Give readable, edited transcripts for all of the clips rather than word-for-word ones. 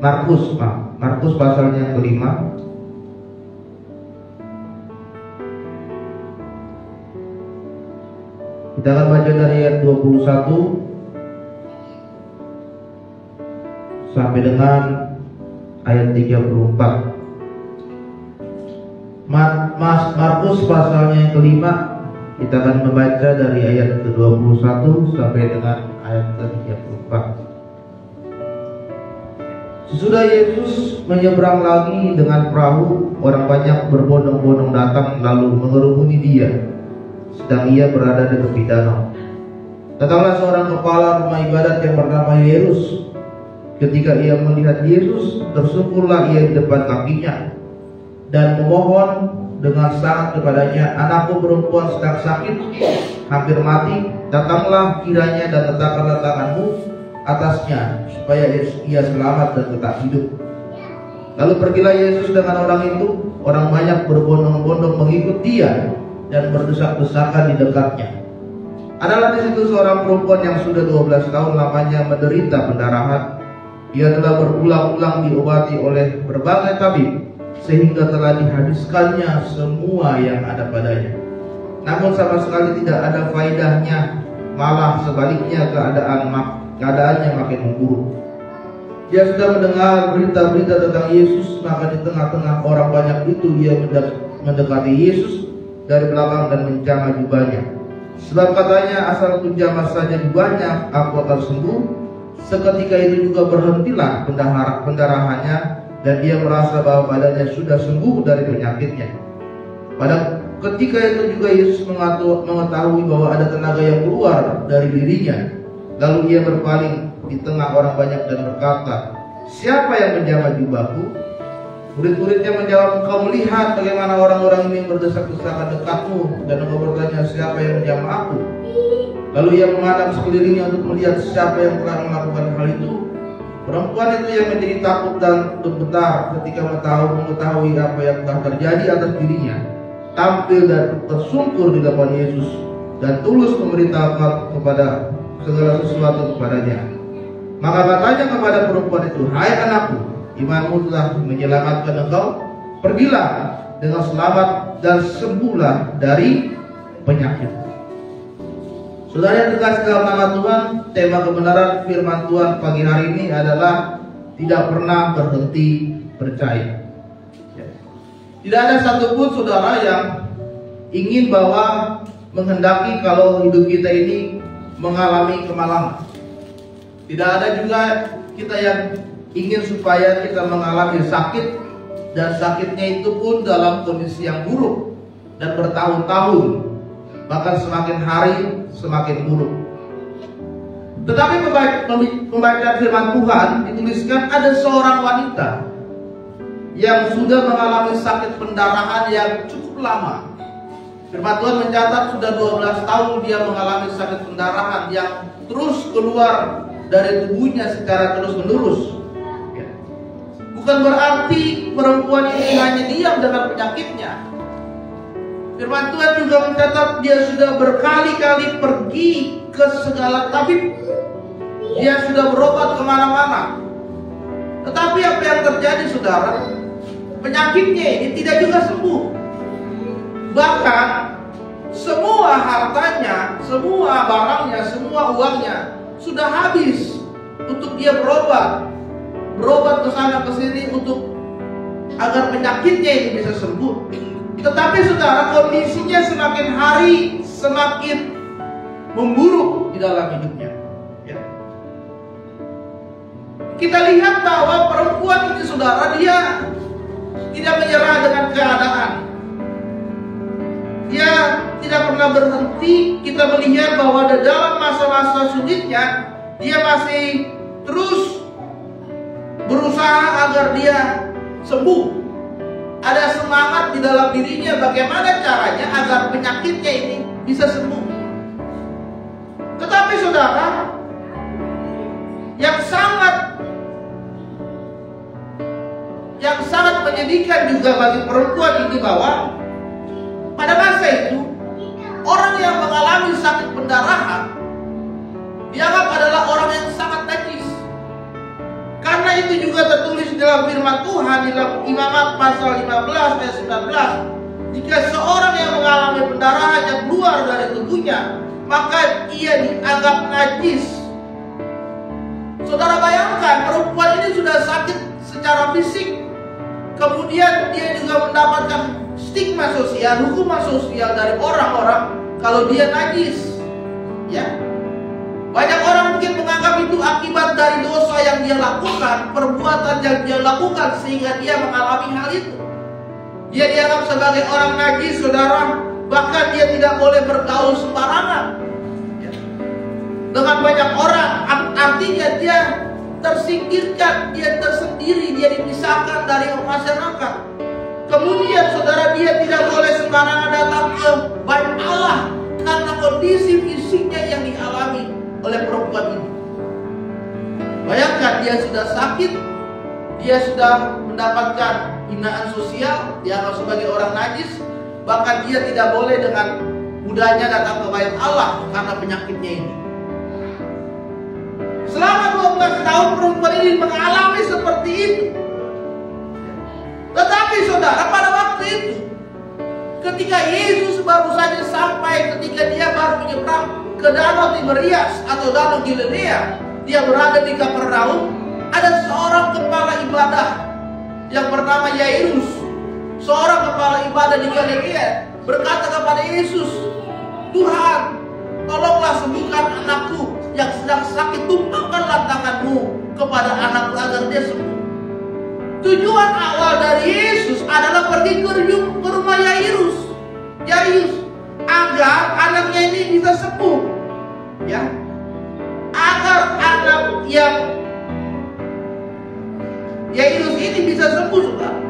Markus pasalnya yang kelima. Kita akan baca dari ayat 21 sampai dengan ayat 34. Markus pasalnya yang kelima, kita akan membaca dari ayat ke-21 sampai dengan ayat ke-34. Sesudah Yesus menyeberang lagi dengan perahu, orang banyak berbondong-bondong datang lalu mengerumuni dia, sedang ia berada di tepi danau. Datanglah seorang kepala rumah ibadat yang bernama Yairus. Ketika ia melihat Yesus, tersungkurlah ia di depan kakinya dan memohon dengan sangat kepadanya, "Anakku perempuan sedang sakit, hampir mati. Datanglah kiranya dan letakkanlah tanganmu atasnya, supaya ia selamat dan tetap hidup." Lalu pergilah Yesus dengan orang itu. Orang banyak berbondong-bondong mengikut dia dan berdesak-desakan di dekatnya. Adalah di situ seorang perempuan yang sudah 12 tahun lamanya menderita pendarahan. Ia telah berulang-ulang diobati oleh berbagai tabib, sehingga telah dihabiskannya semua yang ada padanya. Namun sama sekali tidak ada faedahnya, malah sebaliknya keadaannya makin memburuk. Dia sudah mendengar berita-berita tentang Yesus, maka di tengah-tengah orang banyak itu ia mendekati Yesus dari belakang dan menjamah jubahnya. Sebab katanya, "Asal ku jamah saja jubahnya, aku akan sembuh." Seketika itu juga berhentilah pendarahannya, dan dia merasa bahwa badannya sudah sembuh dari penyakitnya. Pada ketika itu juga Yesus mengetahui bahwa ada tenaga yang keluar dari dirinya. Lalu ia berpaling di tengah orang banyak dan berkata, "Siapa yang menjamah jubahku?" Murid-muridnya menjawab, "Engkau melihat bagaimana orang-orang ini berdesak-desakan dekatmu, dan engkau bertanya, siapa yang menjamah aku?" Lalu ia memandang sekelilingnya untuk melihat siapa yang telah melakukan hal itu. Perempuan itu yang menjadi takut dan bergetar ketika mengetahui apa yang telah terjadi atas dirinya, tampil dan tersungkur di depan Yesus dan tulus memberitahukan kepada segala sesuatu kepadanya. Maka katanya kepada perempuan itu, "Hai anakku, imanmu telah menyelamatkan engkau. Pergilah dengan selamat dan sembuhlah dari penyakit." Saudara yang terkasih dalam nama Tuhan, tema kebenaran firman Tuhan pagi hari ini adalah tidak pernah berhenti percaya. Tidak ada satupun saudara yang ingin bahwa menghendaki kalau hidup kita ini mengalami kemalangan. Tidak ada juga kita yang ingin supaya kita mengalami sakit, dan sakitnya itu pun dalam kondisi yang buruk dan bertahun-tahun, bahkan semakin hari semakin buruk. Tetapi pembacaan firman Tuhan dituliskan ada seorang wanita yang sudah mengalami sakit pendarahan yang cukup lama. Firman Tuhan mencatat sudah 12 tahun dia mengalami sakit pendarahan yang terus keluar dari tubuhnya secara terus-menerus. Bukan berarti perempuan ini hanya diam dengan penyakitnya. Firman Tuhan juga mencatat dia sudah berkali-kali pergi ke segala tabib. Dia sudah berobat kemana-mana. Tetapi apa yang terjadi saudara? Penyakitnya ini tidak juga sembuh. Bahkan semua hartanya, semua barangnya, semua uangnya sudah habis untuk dia berobat ke sana ke sini untuk agar penyakitnya ini bisa sembuh. Tetapi saudara, kondisinya semakin hari semakin memburuk di dalam hidupnya. Kita lihat bahwa perempuan ini saudara, dia tidak menyerah dengan keadaan. Dia tidak pernah berhenti. Kita melihat bahwa dalam masa-masa sulitnya dia masih terus berusaha agar dia sembuh. Ada semangat di dalam dirinya bagaimana caranya agar penyakitnya ini bisa sembuh. Tetapi saudara, yang sangat menyedihkan juga bagi perempuan ini bahwa pada masa itu orang yang mengalami sakit pendarahan dianggap adalah orang yang sangat najis. Karena Karena itu juga tertulis dalam firman Tuhan di dalam Imamat pasal 15 ayat 19. Jika seorang yang mengalami pendarahan yang keluar dari tubuhnya, maka ia dianggap najis. Saudara bayangkan, perempuan ini sudah sakit secara fisik, kemudian dia juga mendapatkan stigma sosial, hukuman sosial dari orang-orang kalau dia najis. Ya, banyak orang mungkin menganggap itu akibat dari dosa yang dia lakukan, perbuatan yang dia lakukan sehingga dia mengalami hal itu. Dia dianggap sebagai orang najis, saudara. Bahkan dia tidak boleh bergaul sembarangan dengan banyak orang. Artinya dia tersingkirkan, dia tersendiri, dia dipisahkan dari masyarakat. Kemudian saudara, dia tidak boleh sembarangan datang ke bait Allah karena kondisi fisiknya yang dialami oleh perempuan ini. Bayangkan, dia sudah sakit, dia sudah mendapatkan hinaan sosial, dianggap sebagai orang najis, bahkan dia tidak boleh dengan mudahnya datang ke bait Allah karena penyakitnya ini. Selama 12 tahun perempuan ini mengalami seperti itu. Tetapi saudara, pada waktu itu, ketika Yesus baru saja sampai, ketika dia baru menyeberang ke Danau Tiberias atau Danau Galilea, dia berada di Kapernaum, ada seorang kepala ibadah yang bernama Yairus, seorang kepala ibadah di Galilea, berkata kepada Yesus, "Tuhan, tolonglah sembuhkan anakku yang sedang sakit, tumpahkanlah tanganmu kepada anakku agar dia sembuh." Tujuan awal dari Yesus adalah pergi ke rumah Yairus, agar anaknya ini bisa sembuh, ya, agar anak yang Yairus ini bisa sembuh, saudara.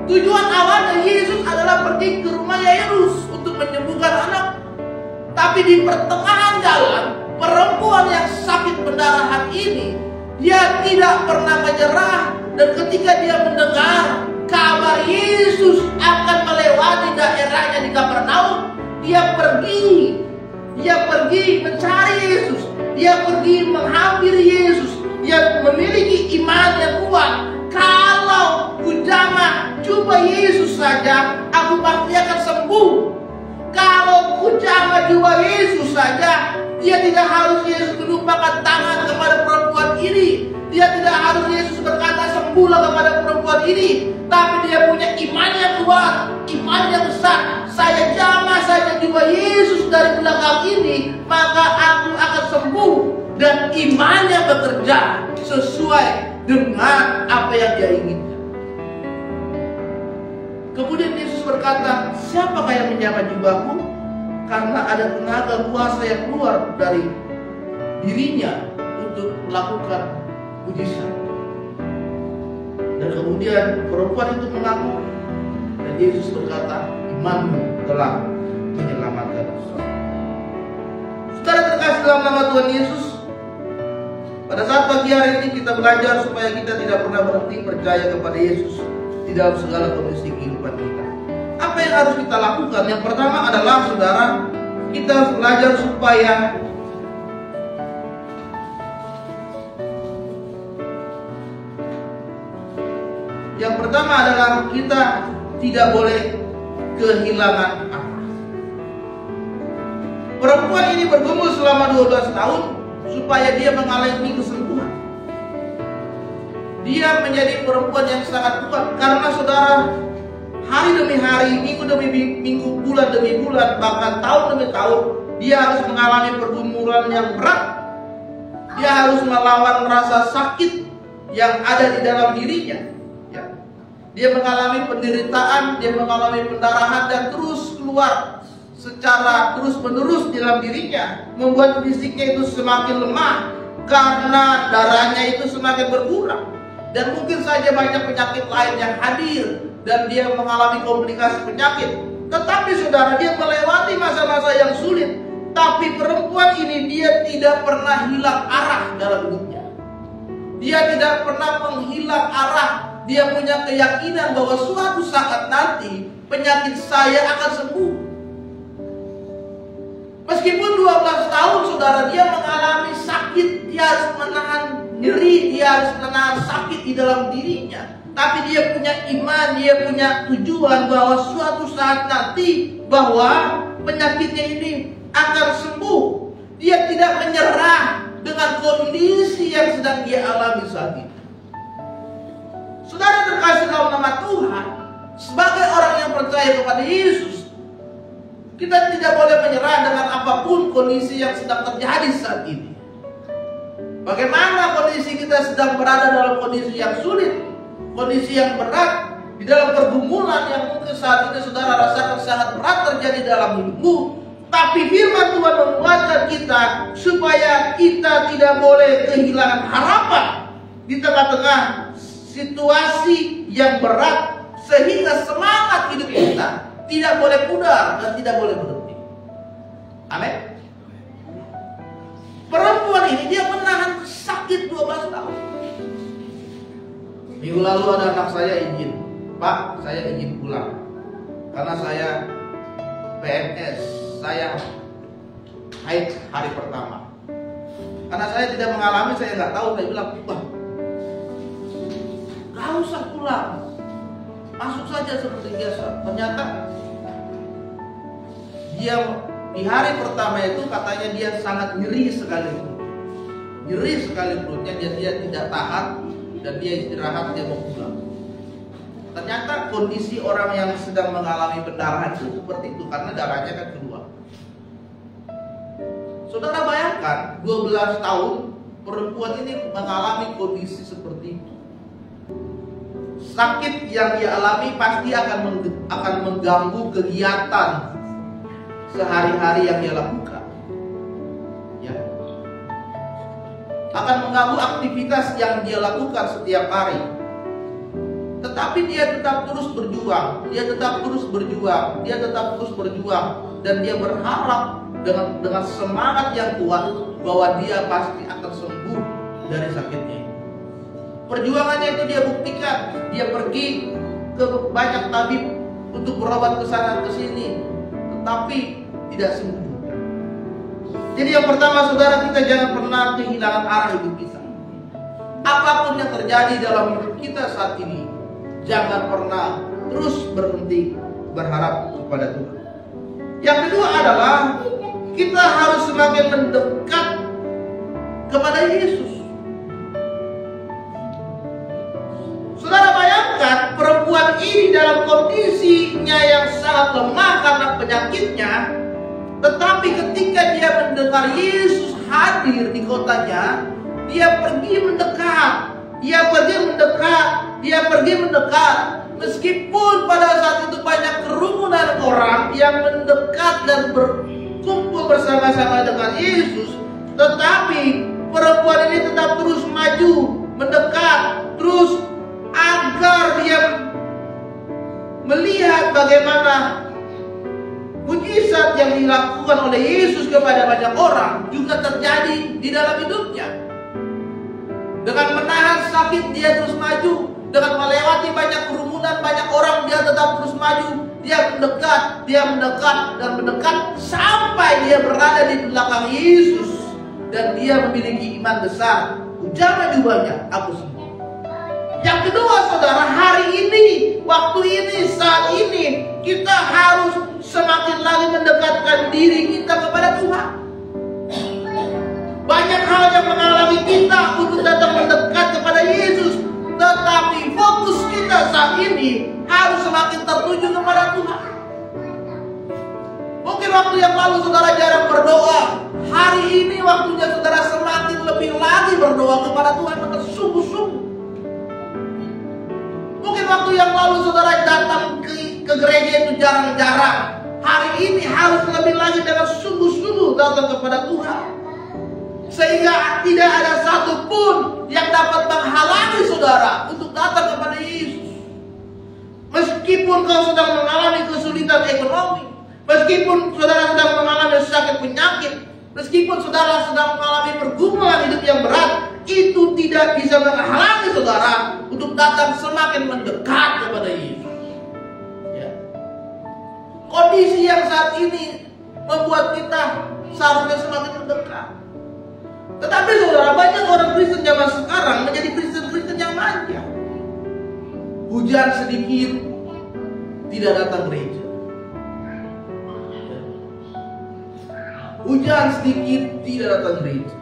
Tujuan awal dari Yesus adalah pergi ke rumah Yairus untuk menyembuhkan anak. Tapi di pertengahan jalan, perempuan yang sakit pendarahan ini, dia tidak pernah menyerah. Dan ketika dia mendengar kabar Yesus akan melewati daerahnya di Kapernaum, dia pergi mencari Yesus, dia pergi menghampiri Yesus. Dia memiliki iman yang kuat. Kalau ku jamah jubah Yesus saja, aku pasti akan sembuh. Kalau ku jamah jubah Yesus saja, dia tidak harus Yesus menumpahkan tangan kepada perempuan ini. Dia tidak harus Yesus berkata sembuhlah kepada perempuan ini. Tapi dia punya iman yang kuat, iman yang besar. Saya jamah saja jubah Yesus dari belakang ini, maka aku akan sembuh. Dan imannya bekerja sesuai dengan apa yang dia inginkan. Kemudian Yesus berkata, "Siapakah yang menjamah jubahku?" Karena ada tenaga kuasa yang keluar dari dirinya untuk melakukan mujizat. Dan kemudian perempuan itu mengaku, dan Yesus berkata, "Imanmu telah menyelamatkan." Saudara terkasih dalam nama Tuhan Yesus, pada saat pagi hari ini kita belajar supaya kita tidak pernah berhenti percaya kepada Yesus di dalam segala kondisi kehidupan kita. Apa yang harus kita lakukan? Yang pertama adalah, saudara, kita harus belajar supaya yang pertama adalah kita tidak boleh kehilangan arah. Perempuan ini bergumul selama 12 tahun supaya dia mengalami kesembuhan. Dia menjadi perempuan yang sangat kuat karena, saudara, hari demi hari, minggu demi minggu, bulan demi bulan, bahkan tahun demi tahun, dia harus mengalami pergumulan yang berat. Dia harus melawan rasa sakit yang ada di dalam dirinya. Dia mengalami penderitaan, dia mengalami pendarahan dan terus keluar secara terus-menerus di dalam dirinya, membuat fisiknya itu semakin lemah karena darahnya itu semakin berkurang. Dan mungkin saja banyak penyakit lain yang hadir dan dia mengalami komplikasi penyakit. Tetapi saudara, dia melewati masa-masa yang sulit. Tapi perempuan ini dia tidak pernah hilang arah dalam hidupnya. Dia tidak pernah menghilang arah. Dia punya keyakinan bahwa suatu saat nanti penyakit saya akan sembuh. Meskipun 12 tahun, saudara, dia mengalami sakit, dia harus menahan nyeri, dia harus menahan sakit di dalam dirinya. Tapi dia punya iman, dia punya tujuan bahwa suatu saat nanti bahwa penyakitnya ini akan sembuh. Dia tidak menyerah dengan kondisi yang sedang dia alami saat ini. Saudara terkasih dalam nama Tuhan, sebagai orang yang percaya kepada Yesus, kita tidak boleh menyerah dengan apapun kondisi yang sedang terjadi saat ini. Bagaimana kondisi kita sedang berada dalam kondisi yang sulit, kondisi yang berat, di dalam pergumulan yang mungkin saat ini saudara rasakan sangat berat terjadi dalam hidupmu. Tapi firman Tuhan menguatkan kita supaya kita tidak boleh kehilangan harapan di tengah-tengah situasi yang berat, sehingga semangat hidup kita tidak boleh pudar dan tidak boleh berhenti. Amin. Perempuan ini dia menahan sakit 12 tahun. Minggu lalu ada anak saya izin, Pak, saya izin pulang karena saya PNS, saya haid hari pertama. Karena saya tidak mengalami, saya nggak tahu. Saya bilang, wah, nggak usah pulang, masuk saja seperti biasa. Ternyata dia di hari pertama itu katanya dia sangat nyeri sekali, perutnya, dia tidak tahan dan dia istirahat, dia mau pulang. Ternyata kondisi orang yang sedang mengalami pendarahan itu seperti itu, karena darahnya kan keluar. Saudara bayangkan 12 tahun perempuan ini mengalami kondisi seperti itu. Sakit yang dia alami pasti akan mengganggu kegiatan sehari-hari yang dia lakukan, ya. Akan mengganggu aktivitas yang dia lakukan setiap hari. Tetapi dia tetap terus berjuang, dan dia berharap dengan semangat yang kuat bahwa dia pasti akan sembuh dari sakitnya. Perjuangannya itu dia buktikan. Dia pergi ke banyak tabib untuk berobat ke sana ke sini, tetapi tidak sembuh. Jadi yang pertama, saudara, kita jangan pernah kehilangan arah hidup kita. Apapun yang terjadi dalam hidup kita saat ini, jangan pernah terus berhenti berharap kepada Tuhan. Yang kedua adalah kita harus semakin mendekat kepada Yesus. Saudara bayangkan, perempuan ini dalam kondisinya yang sangat lemah karena penyakitnya, tetapi ketika dia mendengar Yesus hadir di kotanya, dia pergi mendekat, meskipun pada saat itu banyak kerumunan orang yang mendekat dan berkumpul bersama-sama dengan Yesus, tetapi perempuan ini tetap terus maju, mendekat, terus agar dia melihat bagaimana mujizat yang dilakukan oleh Yesus kepada banyak orang juga terjadi di dalam hidupnya. Dengan menahan sakit dia terus maju, dengan melewati banyak kerumunan, banyak orang, dia tetap terus maju. Dia mendekat sampai dia berada di belakang Yesus, dan dia memiliki iman besar. Ujar jualnya, aku sembuh. Yang kedua, saudara, hari ini, waktu ini, saat ini, kita harus semakin lagi mendekatkan diri kita kepada Tuhan. Banyak hal yang menghalangi kita untuk datang mendekat kepada Yesus, tetapi fokus kita saat ini harus semakin tertuju kepada Tuhan. Mungkin waktu yang lalu saudara jarang berdoa. Hari ini waktunya saudara semakin lebih lagi berdoa kepada Tuhan dengan sungguh-sungguh. Mungkin waktu yang lalu saudara datang ke gereja itu jarang-jarang. Hari ini harus lebih lagi dengan sungguh-sungguh datang kepada Tuhan, sehingga tidak ada satupun yang dapat menghalangi saudara untuk datang kepada Yesus. Meskipun kau sedang mengalami kesulitan ekonomi, meskipun saudara sedang mengalami sakit penyakit, meskipun saudara sedang mengalami pergumulan hidup yang berat, itu tidak bisa menghalangi saudara untuk datang semakin mendekat kepada Yesus. Ya. Kondisi yang saat ini membuat kita seharusnya semakin mendekat. Tetapi saudara, banyak orang Kristen zaman sekarang menjadi Kristen-Kristen yang manja. Hujan sedikit, tidak datang gereja. Hujan sedikit, tidak datang gereja.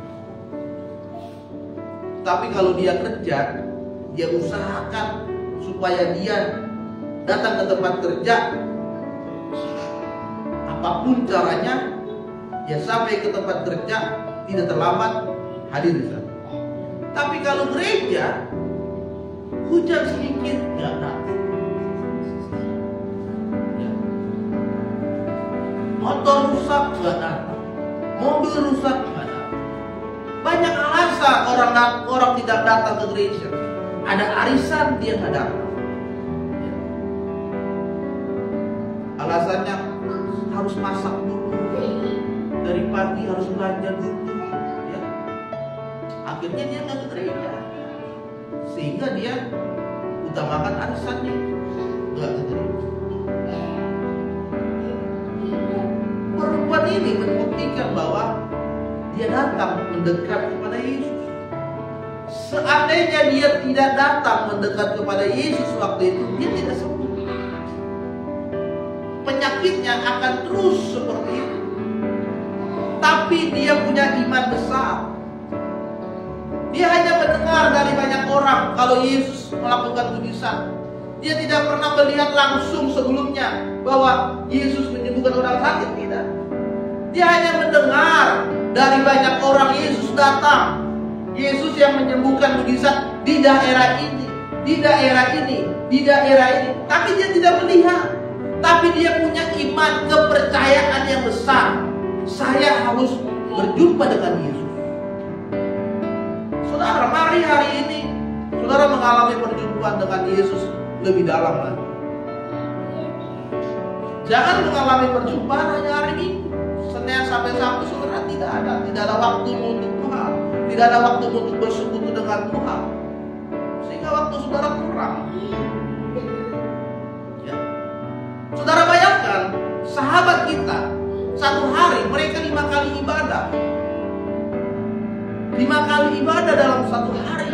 Tapi kalau dia kerja, dia usahakan supaya dia datang ke tempat kerja. Apapun caranya, dia sampai ke tempat kerja, tidak terlambat, hadir di sana. Tapi kalau gereja, hujan sedikit, nggak datang. Motor rusak, nggak datang. Mobil rusak, nggak datang. Banyak alasan orang tidak datang ke gereja. Ada arisan, dia nggak datang. Alasannya harus masak dulu, dari pagi harus belanja dulu, ya. Akhirnya dia nggak ke gereja, sehingga dia utamakan arisannya, nggak ke gereja. Perempuan ini membuktikan bahwa dia datang mendekat kepada Yesus. Seandainya dia tidak datang mendekat kepada Yesus waktu itu, dia tidak sembuh. Penyakitnya akan terus seperti itu. Tapi dia punya iman besar. Dia hanya mendengar dari banyak orang kalau Yesus melakukan mujizat. Dia tidak pernah melihat langsung sebelumnya bahwa Yesus menyembuhkan orang sakit, tidak. Dia hanya mendengar dari banyak orang Yesus datang. Yesus yang menyembuhkan mujizat di daerah ini, di daerah ini, di daerah ini. Tapi dia tidak melihat. Tapi dia punya iman, kepercayaan yang besar. Saya harus berjumpa dengan Yesus. Saudara, mari hari ini saudara mengalami perjumpaan dengan Yesus lebih dalam lagi. Jangan mengalami perjumpaan hanya hari Minggu, Senin sampai Sabtu. Saudara, tidak ada waktu untuk Tuhan, tidak ada waktu untuk bersekutu dengan Tuhan, sehingga waktu saudara kurang. Ya. Saudara bayangkan, sahabat kita satu hari mereka 5 kali ibadah. 5 kali ibadah dalam satu hari.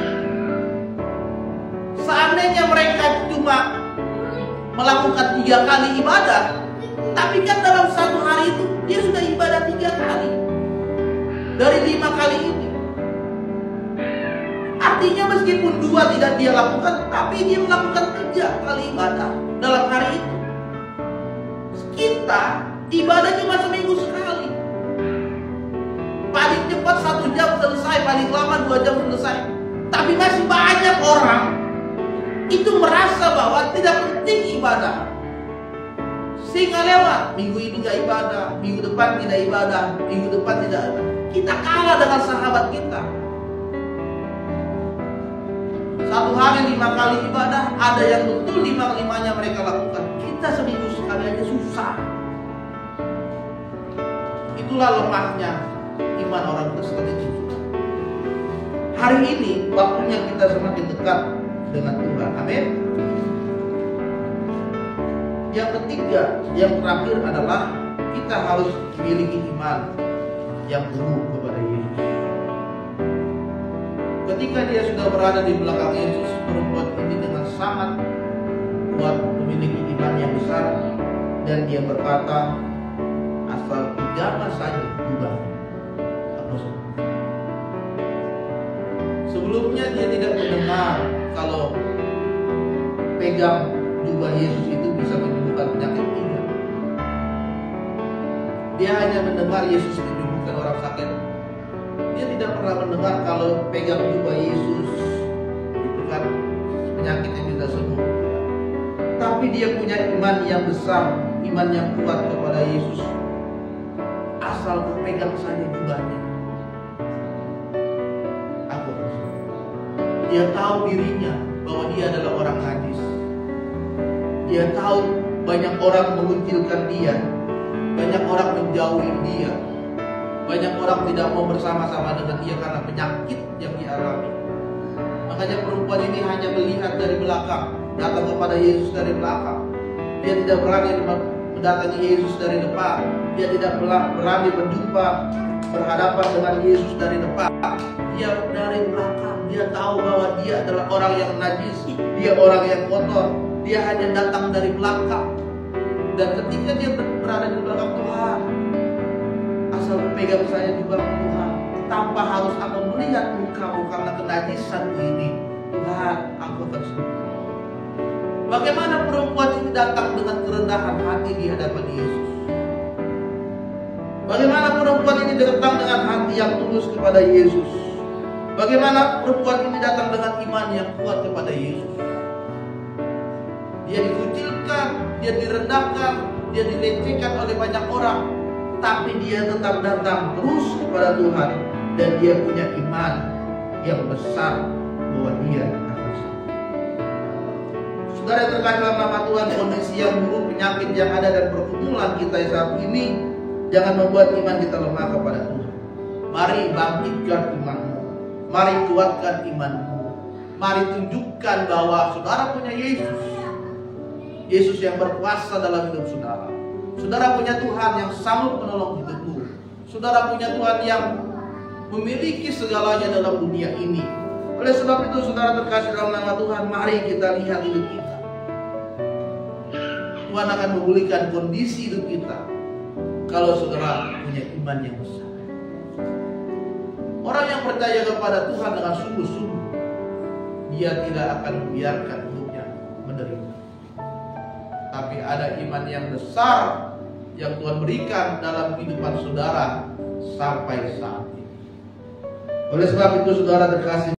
Seandainya mereka cuma melakukan 3 kali ibadah, tapi kan dalam satu hari itu dia sudah ibadah 3 kali dari 5 kali ini. Artinya meskipun 2 tidak dia lakukan, tapi dia melakukan 3 kali ibadah dalam hari itu. Kita ibadah cuma seminggu sekali. Paling cepat 1 jam selesai, paling lama 2 jam selesai. Tapi masih banyak orang itu merasa bahwa tidak penting ibadah, sehingga lewat minggu ini gak ibadah, minggu depan tidak ibadah, minggu depan tidak. Kita kalah dengan sahabat kita. Satu hari 5 kali ibadah, ada yang betul 5-5-nya mereka lakukan. Kita seminggu sekali aja susah. Itulah lemahnya iman orang Kristen itu. Hari ini waktunya kita semakin dekat dengan Tuhan. Amin. Yang ketiga, yang terakhir adalah kita harus memiliki iman yang teguh kepada Yesus. Ketika dia sudah berada di belakang Yesus, perempuan ini dengan sangat kuat memiliki iman yang besar, dan dia berkata, asal jamah saja jubahnya. Sebelumnya dia tidak mendengar kalau pegang jubah Yesus itu bisa menyembuhkan penyakit ini. Dia hanya mendengar Yesus menyembuhkan orang sakit. Dia tidak pernah mendengar kalau pegang jubah Yesus itu kan penyakitnya bisa sembuh. Tapi dia punya iman yang besar, iman yang kuat kepada Yesus. Asal pegang saja jubahnya. Dia tahu dirinya bahwa dia adalah orang najis. Dia tahu banyak orang mengucilkan dia, banyak orang menjauhi dia, banyak orang tidak mau bersama-sama dengan dia karena penyakit yang dialami. Makanya perempuan ini hanya melihat dari belakang, datang kepada Yesus dari belakang. Dia tidak berani mendatangi Yesus dari depan. Dia tidak berani berjumpa berhadapan dengan Yesus dari depan. Dia dari belakang. Dia tahu bahwa dia adalah orang yang najis, dia orang yang kotor. Dia hanya datang dari belakang. Dan ketika dia berada di belakang Tuhan, asal pegang saya juga Tuhan, tanpa harus aku melihat mukamu karena kenajisanku ini, Tuhan, aku akan sembuh. Bagaimana perempuan ini datang dengan kerendahan hati di hadapan Yesus? Bagaimana perempuan ini datang dengan hati yang tulus kepada Yesus? Bagaimana perempuan ini datang dengan iman yang kuat kepada Yesus? Dia dikucilkan, dia direndahkan, dia dilecehkan oleh banyak orang, tapi dia tetap datang terus kepada Tuhan, dan dia punya iman yang besar bahwa dia akan sembuh. Saudara yang terkasih dalam nama Tuhan, kondisi yang buruk, penyakit yang ada, dan pergumulan kita saat ini jangan membuat iman kita lemah kepada Tuhan. Mari bangkitkan imanmu, mari kuatkan imanmu, mari tunjukkan bahwa saudara punya Yesus. Yesus yang berkuasa dalam hidup saudara. Saudara punya Tuhan yang sanggup menolong hidupmu. Saudara punya Tuhan yang memiliki segalanya dalam dunia ini. Oleh sebab itu, saudara terkasih dalam nama Tuhan, mari kita lihat hidup kita. Tuhan akan memulihkan kondisi hidup kita kalau saudara punya iman yang besar. Orang yang percaya kepada Tuhan dengan sungguh-sungguh, dia tidak akan membiarkan hidupnya menderita. Tapi ada iman yang besar yang Tuhan berikan dalam kehidupan saudara sampai saat ini. Oleh sebab itu, saudara terkasih